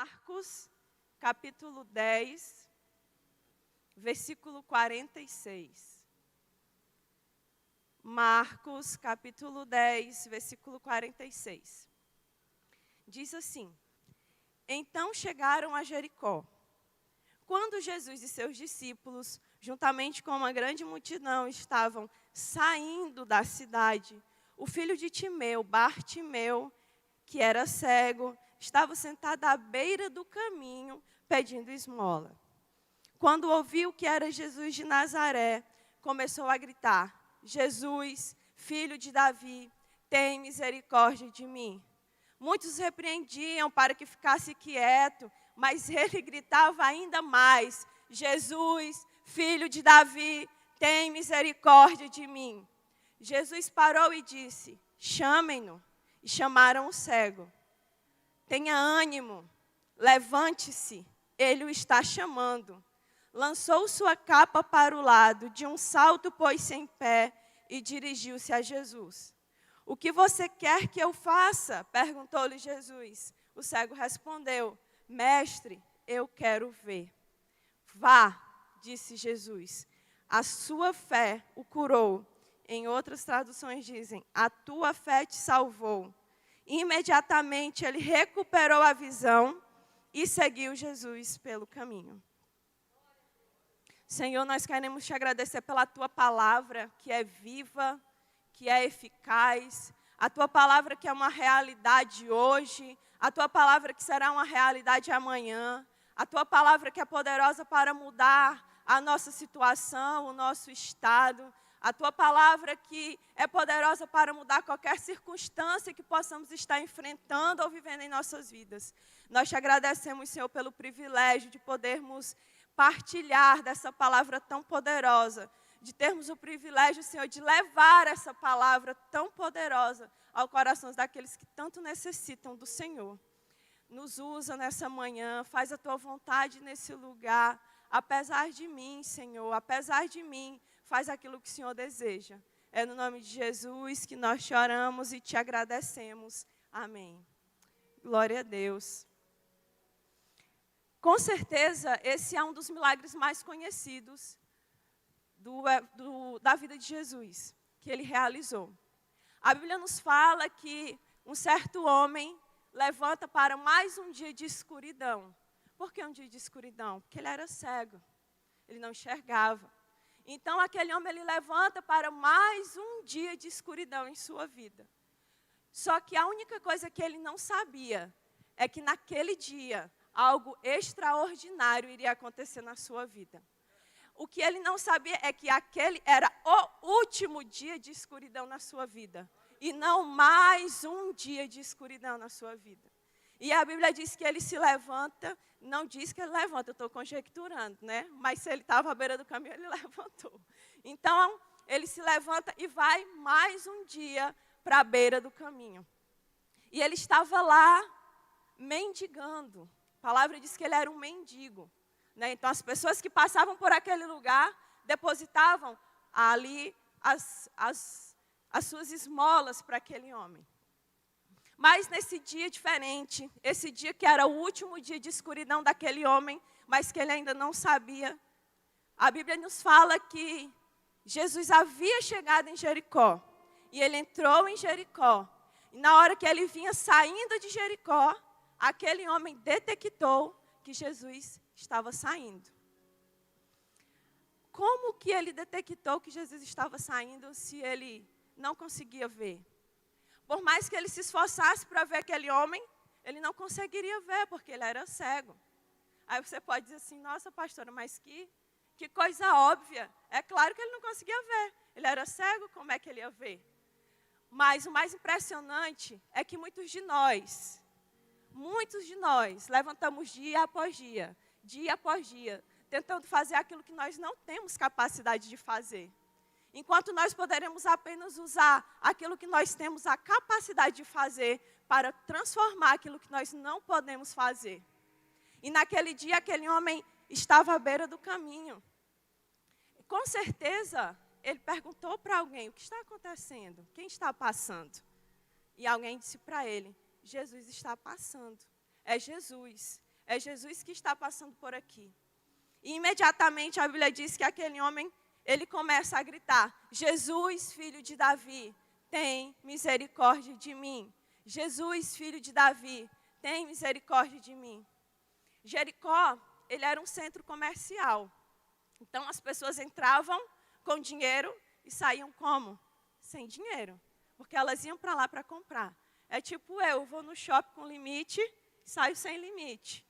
Marcos, capítulo 10, versículo 46. Marcos, capítulo 10, versículo 46. Diz assim: Então chegaram a Jericó. Quando Jesus e seus discípulos, juntamente com uma grande multidão, estavam saindo da cidade, o filho de Timeu, Bartimeu, que era cego, estava sentado à beira do caminho, pedindo esmola. Quando ouviu que era Jesus de Nazaré, começou a gritar: Jesus, filho de Davi, tem misericórdia de mim. Muitos repreendiam para que ficasse quieto, mas ele gritava ainda mais: Jesus, filho de Davi, tem misericórdia de mim. Jesus parou e disse: chamem-no. E chamaram o cego. Tenha ânimo, levante-se, ele o está chamando. Lançou sua capa para o lado, de um salto pôs-se em pé e dirigiu-se a Jesus. O que você quer que eu faça? Perguntou-lhe Jesus. O cego respondeu: Mestre, eu quero ver. Vá, disse Jesus, a sua fé o curou. Em outras traduções dizem: a tua fé te salvou. Imediatamente ele recuperou a visão e seguiu Jesus pelo caminho. Senhor, nós queremos te agradecer pela tua palavra, que é viva, que é eficaz, a tua palavra que é uma realidade hoje, a tua palavra que será uma realidade amanhã, a tua palavra que é poderosa para mudar a nossa situação, o nosso estado, a tua palavra que é poderosa para mudar qualquer circunstância que possamos estar enfrentando ou vivendo em nossas vidas. Nós te agradecemos, Senhor, pelo privilégio de podermos partilhar dessa palavra tão poderosa, de termos o privilégio, Senhor, de levar essa palavra tão poderosa ao coração daqueles que tanto necessitam do Senhor. Nos usa nessa manhã, faz a tua vontade nesse lugar, apesar de mim, Senhor, apesar de mim, faz aquilo que o Senhor deseja. É no nome de Jesus que nós te oramos e te agradecemos. Amém. Glória a Deus. Com certeza, esse é um dos milagres mais conhecidos da vida de Jesus, que ele realizou. A Bíblia nos fala que um certo homem levanta para mais um dia de escuridão. Por que um dia de escuridão? Porque ele era cego, ele não enxergava. Então, aquele homem, ele levanta para mais um dia de escuridão em sua vida. Só que a única coisa que ele não sabia é que naquele dia, algo extraordinário iria acontecer na sua vida. O que ele não sabia é que aquele era o último dia de escuridão na sua vida. E não mais um dia de escuridão na sua vida. E a Bíblia diz que ele se levanta, não diz que ele levanta, eu estou conjecturando, né? Mas se ele estava à beira do caminho, ele levantou. Então, ele se levanta e vai mais um dia para a beira do caminho. E ele estava lá mendigando. A palavra diz que ele era um mendigo. Né? Então, as pessoas que passavam por aquele lugar depositavam ali as suas esmolas para aquele homem. Mas nesse dia diferente, esse dia que era o último dia de escuridão daquele homem, mas que ele ainda não sabia, a Bíblia nos fala que Jesus havia chegado em Jericó. E ele entrou em Jericó. E na hora que ele vinha saindo de Jericó, aquele homem detectou que Jesus estava saindo. Como que ele detectou que Jesus estava saindo se ele não conseguia ver? Por mais que ele se esforçasse para ver aquele homem, ele não conseguiria ver, porque ele era cego. Aí você pode dizer assim: nossa, pastora, mas que coisa óbvia. É claro que ele não conseguia ver. Ele era cego, como é que ele ia ver? Mas o mais impressionante é que muitos de nós levantamos dia após dia, tentando fazer aquilo que nós não temos capacidade de fazer. Enquanto nós poderemos apenas usar aquilo que nós temos a capacidade de fazer para transformar aquilo que nós não podemos fazer. E naquele dia, aquele homem estava à beira do caminho. Com certeza, ele perguntou para alguém: o que está acontecendo? Quem está passando? E alguém disse para ele: Jesus está passando. É Jesus. é Jesus que está passando por aqui. E imediatamente a Bíblia diz que aquele homem, ele começa a gritar: Jesus, filho de Davi, tem misericórdia de mim. Jesus, filho de Davi, tem misericórdia de mim. Jericó, ele era um centro comercial. Então as pessoas entravam com dinheiro e saíam como? Sem dinheiro. Porque elas iam para lá para comprar. É tipo eu vou no shopping com limite e saio sem limite.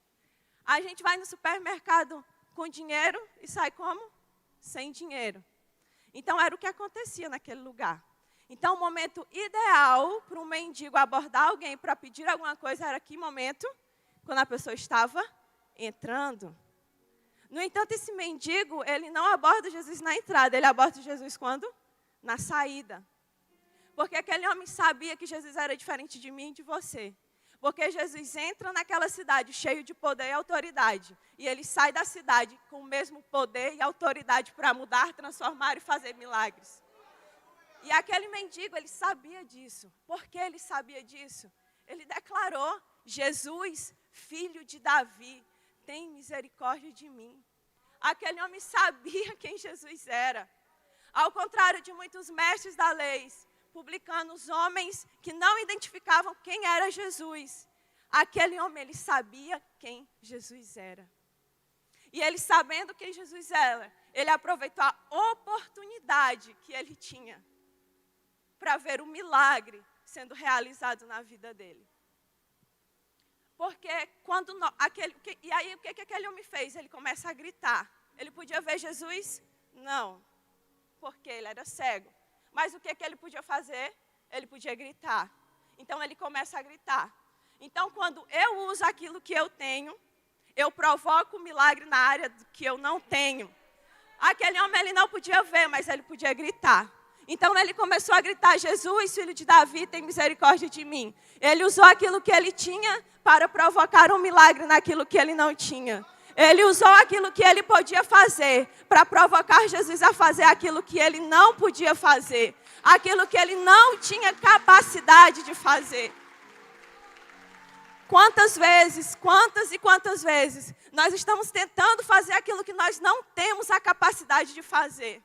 A gente vai no supermercado com dinheiro e sai como? Sem dinheiro. Então era o que acontecia naquele lugar. Então o momento ideal para um mendigo abordar alguém para pedir alguma coisa era que momento? Quando a pessoa estava entrando. No entanto, esse mendigo, ele não aborda Jesus na entrada, ele aborda Jesus quando? Na saída. Porque aquele homem sabia que Jesus era diferente de mim e de você. Porque Jesus entra naquela cidade cheio de poder e autoridade. E ele sai da cidade com o mesmo poder e autoridade para mudar, transformar e fazer milagres. E aquele mendigo, ele sabia disso. Por que ele sabia disso? Ele declarou: Jesus, filho de Davi, tem misericórdia de mim. Aquele homem sabia quem Jesus era. Ao contrário de muitos mestres da lei, publicanos, homens que não identificavam quem era Jesus, aquele homem, ele sabia quem Jesus era. E ele, sabendo quem Jesus era, ele aproveitou a oportunidade que ele tinha para ver o milagre sendo realizado na vida dele. Porque quando e aí o que aquele homem fez? Ele começa a gritar. Ele podia ver Jesus? Não, porque ele era cego. Mas o que ele podia fazer? Ele podia gritar. Então ele começa a gritar. Então quando eu uso aquilo que eu tenho, eu provoco um milagre na área que eu não tenho. Aquele homem, ele não podia ver, mas ele podia gritar. Então ele começou a gritar: Jesus, filho de Davi, tem misericórdia de mim. Ele usou aquilo que ele tinha para provocar um milagre naquilo que ele não tinha. Ele usou aquilo que ele podia fazer para provocar Jesus a fazer aquilo que ele não podia fazer. Aquilo que ele não tinha capacidade de fazer. Quantas e quantas vezes nós estamos tentando fazer aquilo que nós não temos a capacidade de fazer?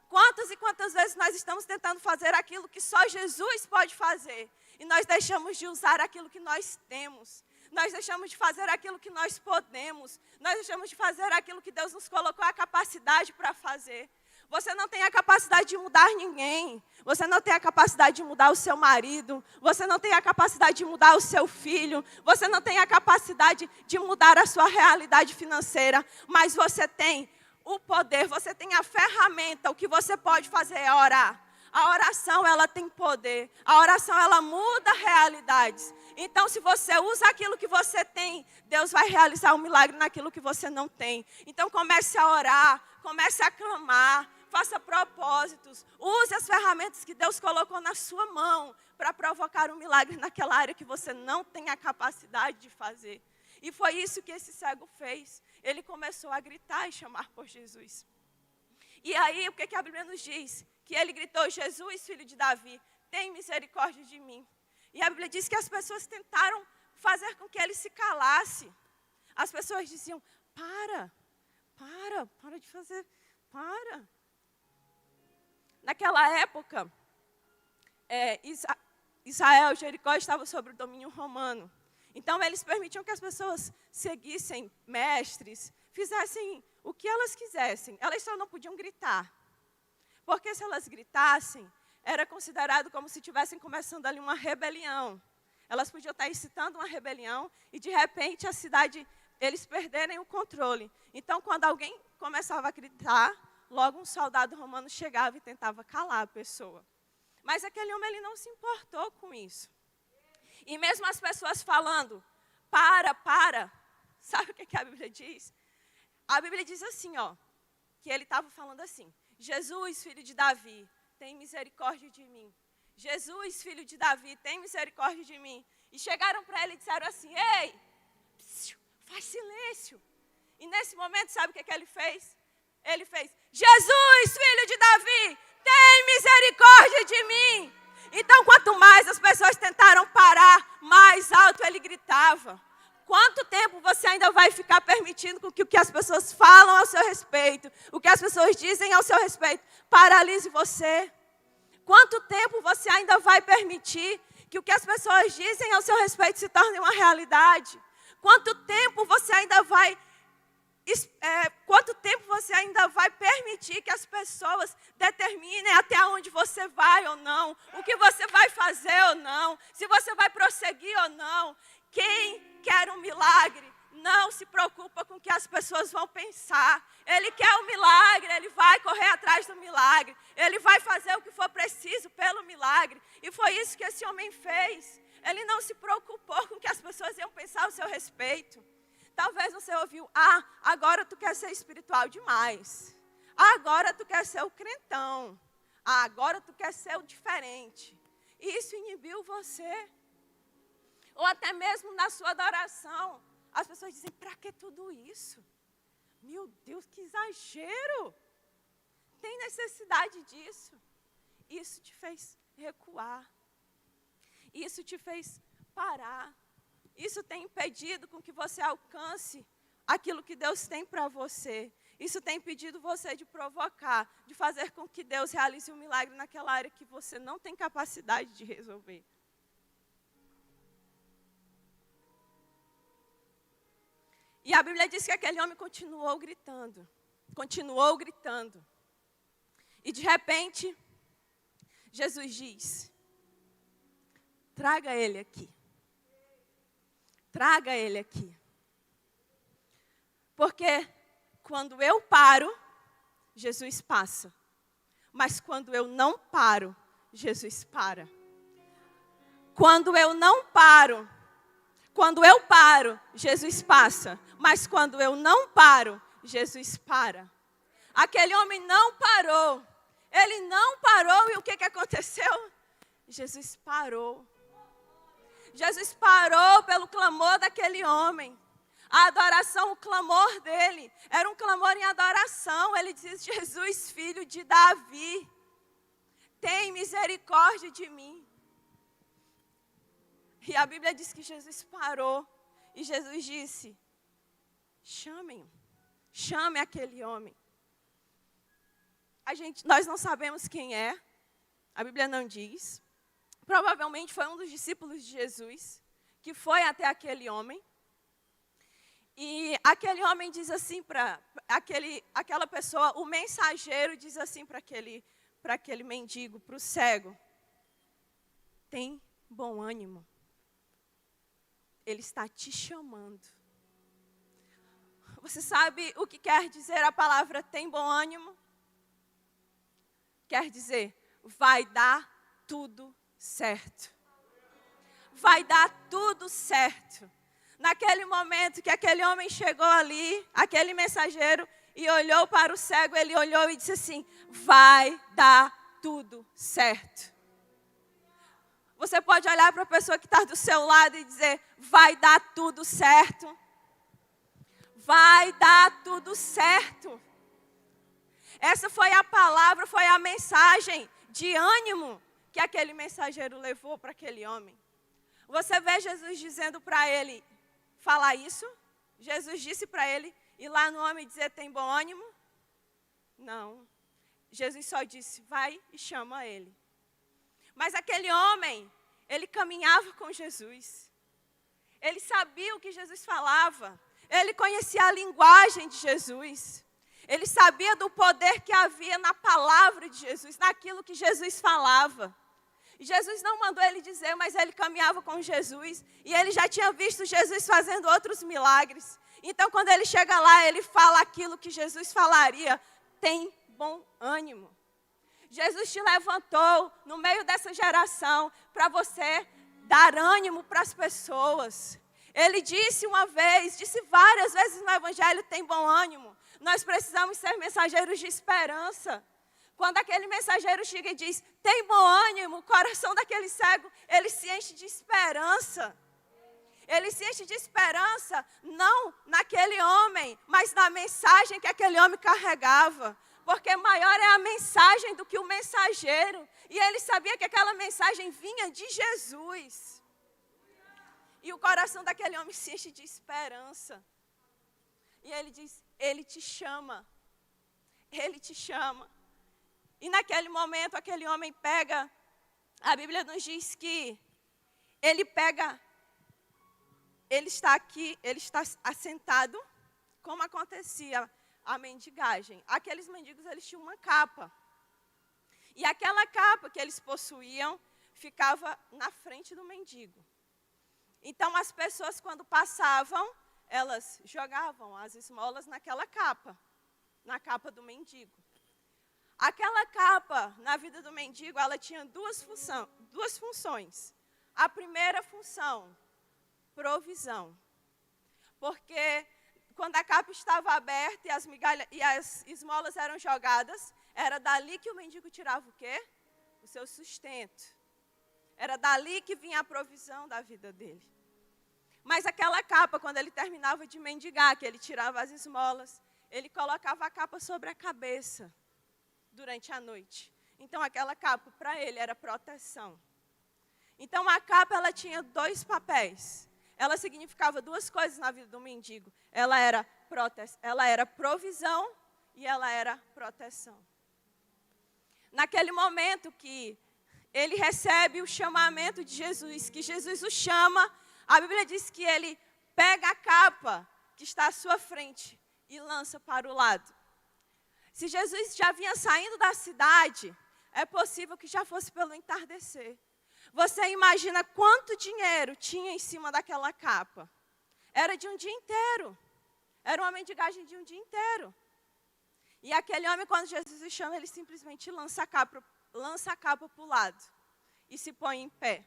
Quantas e quantas vezes nós estamos tentando fazer aquilo que só Jesus pode fazer? E nós deixamos de usar aquilo que nós temos. Nós deixamos de fazer aquilo que nós podemos. Nós deixamos de fazer aquilo que Deus nos colocou a capacidade para fazer. Você não tem a capacidade de mudar ninguém. Você não tem a capacidade de mudar o seu marido. Você não tem a capacidade de mudar o seu filho. Você não tem a capacidade de mudar a sua realidade financeira. Mas você tem o poder, você tem a ferramenta. O que você pode fazer é orar. A oração, ela tem poder. A oração, ela muda realidades. Então, se você usa aquilo que você tem, Deus vai realizar um milagre naquilo que você não tem. Então, comece a orar, comece a clamar, faça propósitos. Use as ferramentas que Deus colocou na sua mão para provocar um milagre naquela área que você não tem a capacidade de fazer. E foi isso que esse cego fez. Ele começou a gritar e chamar por Jesus. E aí, o que a Bíblia nos diz? Que ele gritou: Jesus, filho de Davi, tem misericórdia de mim. E a Bíblia diz que as pessoas tentaram fazer com que ele se calasse. As pessoas diziam: para de fazer, para. Naquela época, Israel, Jericó estava sob o domínio romano. Então eles permitiam que as pessoas seguissem mestres, fizessem o que elas quisessem. Elas só não podiam gritar. Porque se elas gritassem, era considerado como se estivessem começando ali uma rebelião. Elas podiam estar incitando uma rebelião e, de repente, a cidade, eles perderem o controle. Então, quando alguém começava a gritar, logo um soldado romano chegava e tentava calar a pessoa. Mas aquele homem, ele não se importou com isso. E mesmo as pessoas falando: para, sabe o que a Bíblia diz? A Bíblia diz assim, que ele estava falando assim: Jesus, filho de Davi, tem misericórdia de mim. Jesus, filho de Davi, tem misericórdia de mim. E chegaram para ele e disseram assim: ei, faz silêncio. E nesse momento, sabe o que ele fez? Ele fez: Jesus, filho de Davi, tem misericórdia de mim. Então, quanto mais as pessoas tentaram parar, mais alto ele gritava. Quanto tempo você ainda vai ficar permitindo que o que as pessoas falam ao seu respeito, o que as pessoas dizem ao seu respeito, paralise você? Quanto tempo você ainda vai permitir que o que as pessoas dizem ao seu respeito se torne uma realidade? Quanto tempo você ainda vai permitir que as pessoas determinem até onde você vai ou não, o que você vai fazer ou não, se você vai prosseguir ou não? Quem quer um milagre não se preocupa com o que as pessoas vão pensar. Ele quer um milagre, ele vai correr atrás do milagre, ele vai fazer o que for preciso pelo milagre. E foi isso que esse homem fez. Ele não se preocupou com o que as pessoas iam pensar ao seu respeito. Talvez você ouviu, agora tu quer ser espiritual demais. Agora tu quer ser o crentão. Agora tu quer ser o diferente. E isso inibiu você. Ou até mesmo na sua adoração. As pessoas dizem, para que tudo isso? Meu Deus, que exagero. Tem necessidade disso. Isso te fez recuar. Isso te fez parar. Isso tem impedido com que você alcance aquilo que Deus tem para você. Isso tem impedido você de provocar, de fazer com que Deus realize um milagre naquela área que você não tem capacidade de resolver. E a Bíblia diz que aquele homem continuou gritando. Continuou gritando. E de repente, Jesus diz, traga ele aqui. Traga ele aqui. Porque quando eu paro, Jesus passa. Mas quando eu não paro, Jesus para. Quando eu paro, Jesus passa. Mas quando eu não paro, Jesus para. Aquele homem não parou. Ele não parou e o que aconteceu? Jesus parou. Jesus parou pelo clamor daquele homem. A adoração, o clamor dele, era um clamor em adoração. Ele diz, Jesus, filho de Davi, tem misericórdia de mim. E a Bíblia diz que Jesus parou. E Jesus disse, chame aquele homem. Nós não sabemos quem é, a Bíblia não diz. Provavelmente foi um dos discípulos de Jesus que foi até aquele homem. E aquele homem diz assim para aquela pessoa, o mensageiro diz assim para aquele mendigo, para o cego, tem bom ânimo. Ele está te chamando. Você sabe o que quer dizer a palavra tem bom ânimo? Quer dizer, vai dar tudo certo. Vai dar tudo certo. Naquele momento que aquele homem chegou ali, aquele mensageiro, e olhou para o cego, ele olhou e disse assim, vai dar tudo certo. Você pode olhar para a pessoa que está do seu lado e dizer, vai dar tudo certo. Vai dar tudo certo. Essa foi a palavra, foi a mensagem de ânimo que aquele mensageiro levou para aquele homem. Você vê Jesus dizendo para ele, falar isso? Jesus disse para ele, ir lá no homem dizer, tem bom ânimo? Não. Jesus só disse, vai e chama ele. Mas aquele homem, ele caminhava com Jesus. Ele sabia o que Jesus falava. Ele conhecia a linguagem de Jesus. Ele sabia do poder que havia na palavra de Jesus, naquilo que Jesus falava. Jesus não mandou ele dizer, mas ele caminhava com Jesus. E ele já tinha visto Jesus fazendo outros milagres. Então, quando ele chega lá, ele fala aquilo que Jesus falaria. Tem bom ânimo. Jesus te levantou no meio dessa geração para você dar ânimo para as pessoas. Ele disse uma vez, disse várias vezes no Evangelho, tem bom ânimo. Nós precisamos ser mensageiros de esperança. Quando aquele mensageiro chega e diz, tem bom ânimo, o coração daquele cego, ele se enche de esperança. Ele se enche de esperança, não naquele homem, mas na mensagem que aquele homem carregava. Porque maior é a mensagem do que o mensageiro. E ele sabia que aquela mensagem vinha de Jesus. E o coração daquele homem se enche de esperança. E ele diz, ele te chama. Ele te chama. E naquele momento, aquele homem pega, a Bíblia nos diz que ele está aqui, ele está assentado, como acontecia a mendigagem. Aqueles mendigos, eles tinham uma capa. E aquela capa que eles possuíam, ficava na frente do mendigo. Então, as pessoas, quando passavam, elas jogavam as esmolas naquela capa, na capa do mendigo. Aquela capa, na vida do mendigo, ela tinha duas funções. A primeira função, provisão. Porque quando a capa estava aberta e as esmolas eram jogadas, era dali que o mendigo tirava o quê? O seu sustento. Era dali que vinha a provisão da vida dele. Mas aquela capa, quando ele terminava de mendigar, que ele tirava as esmolas, ele colocava a capa sobre a cabeça durante a noite. Então, aquela capa, para ele, era proteção. Então, a capa, ela tinha dois papéis. Ela significava duas coisas na vida do mendigo. Ela era provisão e ela era proteção. Naquele momento que ele recebe o chamamento de Jesus, que Jesus o chama, a Bíblia diz que ele pega a capa que está à sua frente e lança para o lado. Se Jesus já vinha saindo da cidade, é possível que já fosse pelo entardecer. Você imagina quanto dinheiro tinha em cima daquela capa? Era de um dia inteiro. Era uma mendigagem de um dia inteiro. E aquele homem, quando Jesus o chama, ele simplesmente lança a capa para o lado. E se põe em pé.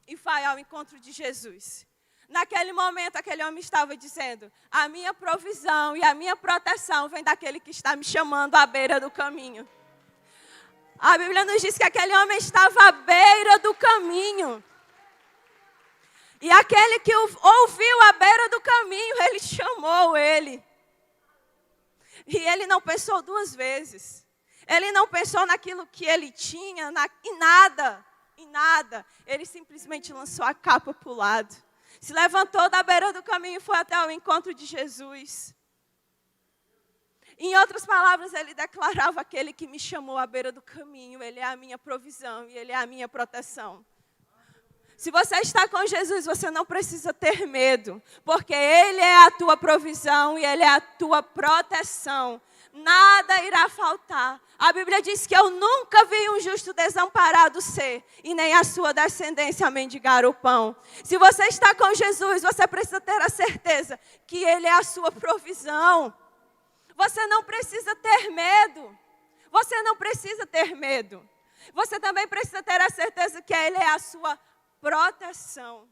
E vai ao encontro de Jesus. Naquele momento, aquele homem estava dizendo, a minha provisão e a minha proteção vem daquele que está me chamando à beira do caminho. A Bíblia nos diz que aquele homem estava à beira do caminho. E aquele que o ouviu à beira do caminho, ele chamou ele. E ele não pensou duas vezes. Ele não pensou naquilo que ele tinha, em nada. Ele simplesmente lançou a capa para o lado. Se levantou da beira do caminho e foi até o encontro de Jesus. Em outras palavras, ele declarava, aquele que me chamou à beira do caminho, ele é a minha provisão e ele é a minha proteção. Se você está com Jesus, você não precisa ter medo, porque ele é a tua provisão e ele é a tua proteção. Nada irá faltar. A Bíblia diz que eu nunca vi um justo desamparado ser, e nem a sua descendência mendigar o pão. Se você está com Jesus, você precisa ter a certeza que ele é a sua provisão. Você não precisa ter medo. Você não precisa ter medo. Você também precisa ter a certeza que ele é a sua proteção.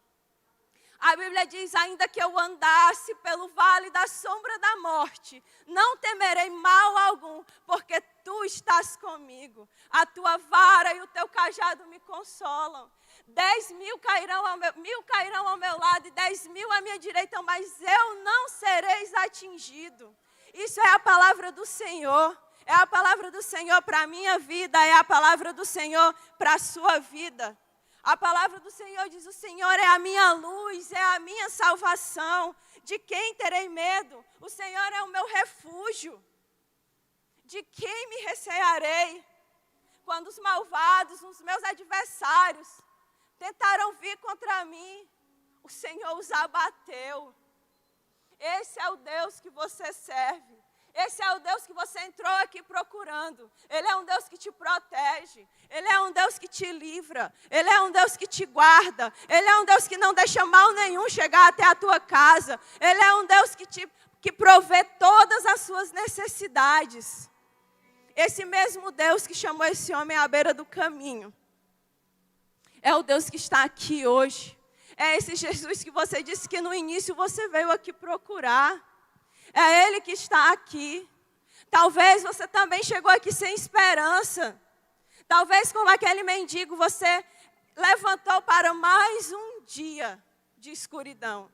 A Bíblia diz, ainda que eu andasse pelo vale da sombra da morte, não temerei mal algum, porque tu estás comigo. A tua vara e o teu cajado me consolam. 10.000 cairão ao meu lado e 10.000 à minha direita, mas eu não serei atingido. Isso é a palavra do Senhor. É a palavra do Senhor para a minha vida, é a palavra do Senhor para a sua vida. A palavra do Senhor diz, o Senhor é a minha luz, é a minha salvação. De quem terei medo? O Senhor é o meu refúgio. De quem me recearei? Quando os malvados, os meus adversários, tentaram vir contra mim, o Senhor os abateu. Esse é o Deus que você serve. Esse é o Deus que você entrou aqui procurando. Ele é um Deus que te protege. Ele é um Deus que te livra. Ele é um Deus que te guarda. Ele é um Deus que não deixa mal nenhum chegar até a tua casa. Ele é um Deus que provê todas as suas necessidades. Esse mesmo Deus que chamou esse homem à beira do caminho é o Deus que está aqui hoje. É esse Jesus que você disse que no início você veio aqui procurar. É Ele que está aqui. Talvez você também chegou aqui sem esperança. Talvez como aquele mendigo você levantou para mais um dia de escuridão.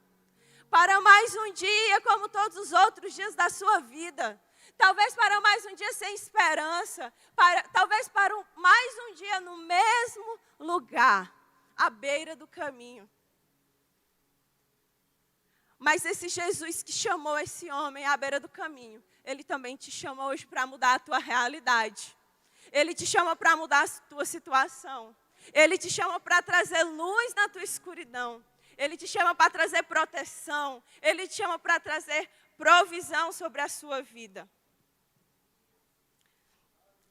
Para mais um dia como todos os outros dias da sua vida. Talvez para mais um dia sem esperança. Talvez para mais um dia no mesmo lugar, à beira do caminho. Mas esse Jesus que chamou esse homem à beira do caminho, ele também te chama hoje para mudar a tua realidade. Ele te chama para mudar a tua situação. Ele te chama para trazer luz na tua escuridão. Ele te chama para trazer proteção. Ele te chama para trazer provisão sobre a sua vida.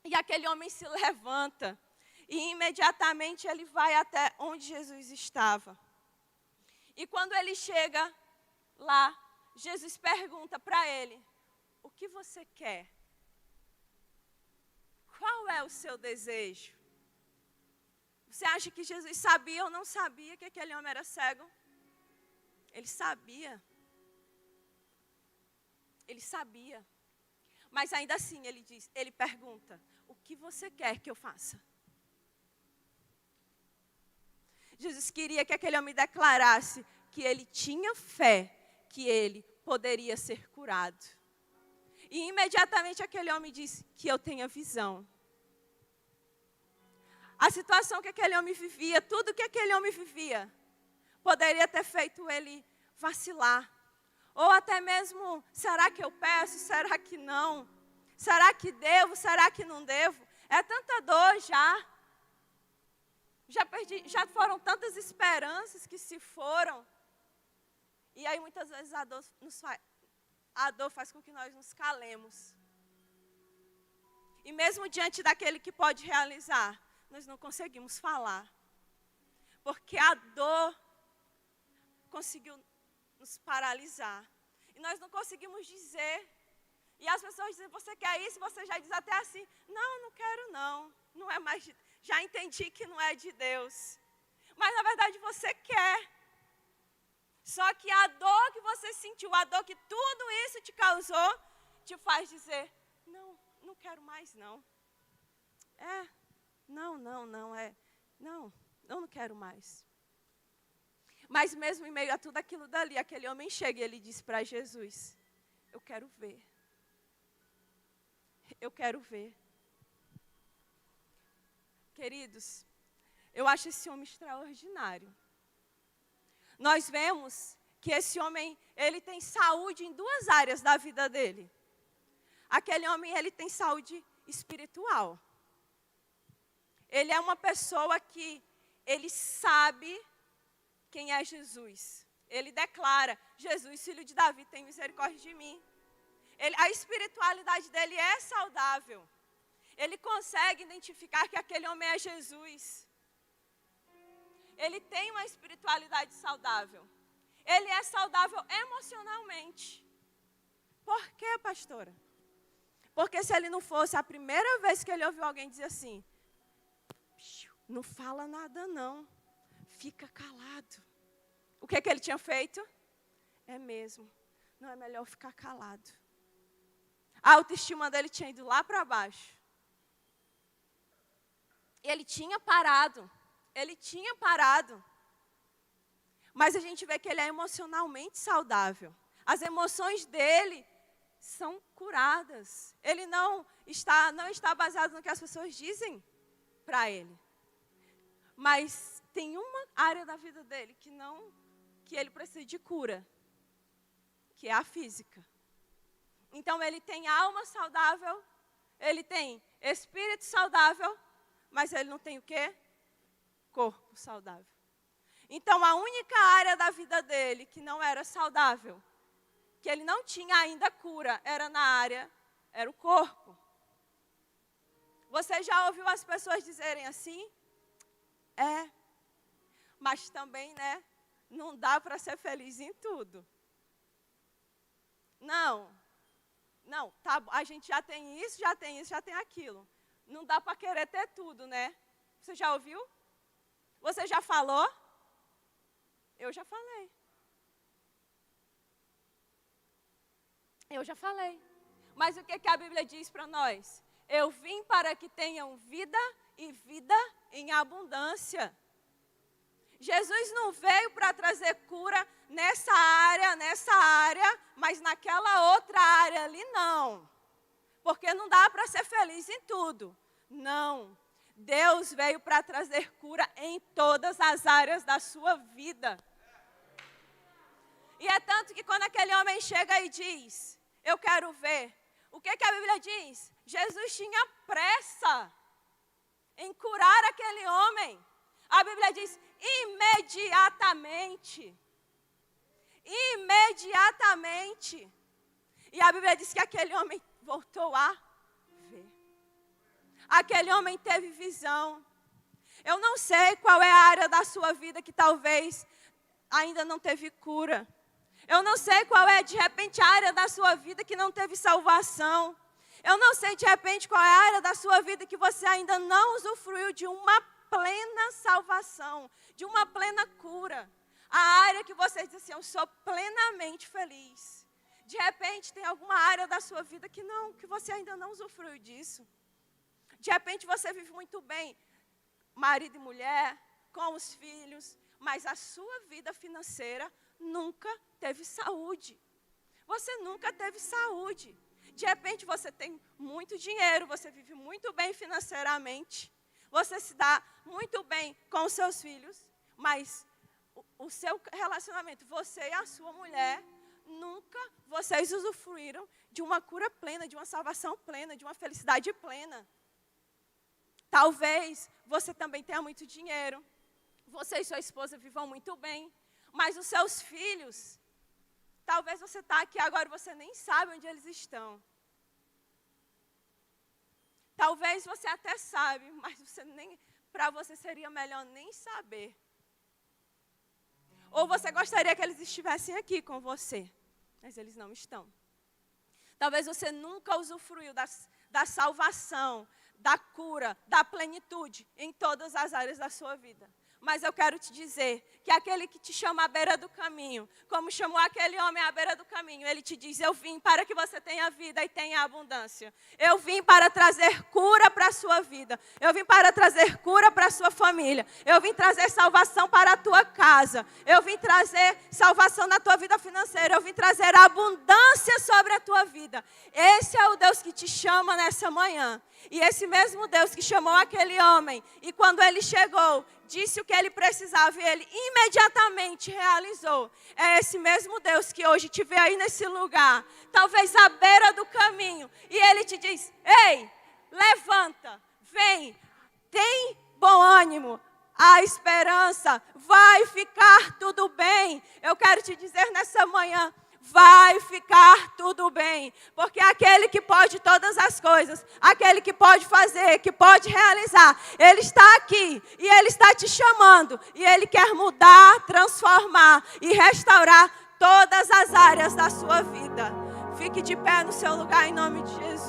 E aquele homem se levanta e imediatamente ele vai até onde Jesus estava. E quando ele chega lá, Jesus pergunta para ele: o que você quer? Qual é o seu desejo? Você acha que Jesus sabia ou não sabia que aquele homem era cego? Ele sabia. Ele sabia. Mas ainda assim ele pergunta: o que você quer que eu faça? Jesus queria que aquele homem declarasse que ele tinha fé, que ele poderia ser curado. E imediatamente aquele homem disse: que eu tenha visão. A situação que aquele homem vivia, tudo que aquele homem vivia, poderia ter feito ele vacilar. Ou até mesmo, será que eu peço? Será que não? Será que devo? Será que não devo? É tanta dor já. Já foram tantas esperanças que se foram. E aí muitas vezes a dor faz com que nós nos calemos. E mesmo diante daquele que pode realizar, nós não conseguimos falar. Porque a dor conseguiu nos paralisar. E nós não conseguimos dizer. E as pessoas dizem: você quer isso? Você já diz até assim: não, não quero não. Não é mais de... Já entendi que não é de Deus. Mas na verdade você quer. Só que a dor que você sentiu, a dor que tudo isso te causou, te faz dizer: não, não quero mais não. Não, eu não quero mais. Mas mesmo em meio a tudo aquilo dali, aquele homem chega e ele diz para Jesus: eu quero ver. Eu quero ver. Queridos, eu acho esse homem extraordinário. Nós vemos que esse homem, ele tem saúde em duas áreas da vida dele. Aquele homem, ele tem saúde espiritual. Ele é uma pessoa que ele sabe quem é Jesus. Ele declara: Jesus, filho de Davi, tem misericórdia de mim. A espiritualidade dele é saudável. Ele consegue identificar que aquele homem é Jesus. Ele tem uma espiritualidade saudável. Ele é saudável emocionalmente. Por quê, pastora? Porque se ele não fosse, a primeira vez que ele ouviu alguém dizer assim: não fala nada não, fica calado. O que ele tinha feito? É mesmo, não é melhor ficar calado. A autoestima dele tinha ido lá para baixo. Ele tinha parado. Mas a gente vê que ele é emocionalmente saudável. As emoções dele são curadas. Ele não está baseado no que as pessoas dizem para ele. Mas tem uma área da vida dele que ele precisa de cura, que é a física. Então ele tem alma saudável, ele tem espírito saudável, mas ele não tem o quê? Corpo saudável. Então a única área da vida dele que não era saudável, que ele não tinha ainda cura, era o corpo. Você já ouviu as pessoas dizerem assim? Mas também, né, não dá para ser feliz em tudo. Não, tá, a gente já tem isso, já tem aquilo. Não dá para querer ter tudo, né? Você já ouviu? Você já falou? Eu já falei. Mas o que a Bíblia diz para nós? Eu vim para que tenham vida e vida em abundância. Jesus não veio para trazer cura nessa área, mas naquela outra área ali não. Porque não dá para ser feliz em tudo. Não. Deus veio para trazer cura em todas as áreas da sua vida. E é tanto que quando aquele homem chega e diz, eu quero ver, o que a Bíblia diz? Jesus tinha pressa em curar aquele homem. A Bíblia diz, imediatamente. Imediatamente. E a Bíblia diz que aquele homem voltou a ver. Aquele homem teve visão. Eu não sei qual é a área da sua vida que talvez ainda não teve cura. Eu não sei qual é, de repente, a área da sua vida que não teve salvação. Eu não sei, de repente, qual é a área da sua vida que você ainda não usufruiu de uma plena salvação, de uma plena cura. A área que você diz assim, eu sou plenamente feliz. De repente, tem alguma área da sua vida que você ainda não usufruiu disso. De repente, você vive muito bem, marido e mulher, com os filhos, mas a sua vida financeira nunca teve saúde. Você nunca teve saúde. De repente, você tem muito dinheiro, você vive muito bem financeiramente, você se dá muito bem com os seus filhos, mas o seu relacionamento, você e a sua mulher, nunca vocês usufruíram de uma cura plena, de uma salvação plena, de uma felicidade plena. Talvez você também tenha muito dinheiro, você e sua esposa vivam muito bem, mas os seus filhos, talvez você está aqui agora e você nem sabe onde eles estão. Talvez você até sabe, mas para você seria melhor nem saber. Ou você gostaria que eles estivessem aqui com você, mas eles não estão. Talvez você nunca usufruiu da salvação, da cura, da plenitude em todas as áreas da sua vida. Mas eu quero te dizer que aquele que te chama à beira do caminho, como chamou aquele homem à beira do caminho, ele te diz, eu vim para que você tenha vida e tenha abundância. Eu vim para trazer cura para a sua vida. Eu vim para trazer cura para a sua família. Eu vim trazer salvação para a tua casa. Eu vim trazer salvação na tua vida financeira. Eu vim trazer abundância sobre a tua vida. Esse é o Deus que te chama nessa manhã. E esse mesmo Deus que chamou aquele homem, e quando ele chegou, disse o que ele precisava e ele imediatamente realizou. É esse mesmo Deus que hoje te vê aí nesse lugar, talvez à beira do caminho, e ele te diz, ei, levanta, vem, tem bom ânimo, a esperança, vai ficar tudo bem. Eu quero te dizer nessa manhã, vai ficar tudo bem, porque aquele que pode todas as coisas, aquele que pode fazer, que pode realizar, ele está aqui e ele está te chamando e ele quer mudar, transformar e restaurar todas as áreas da sua vida. Fique de pé no seu lugar em nome de Jesus.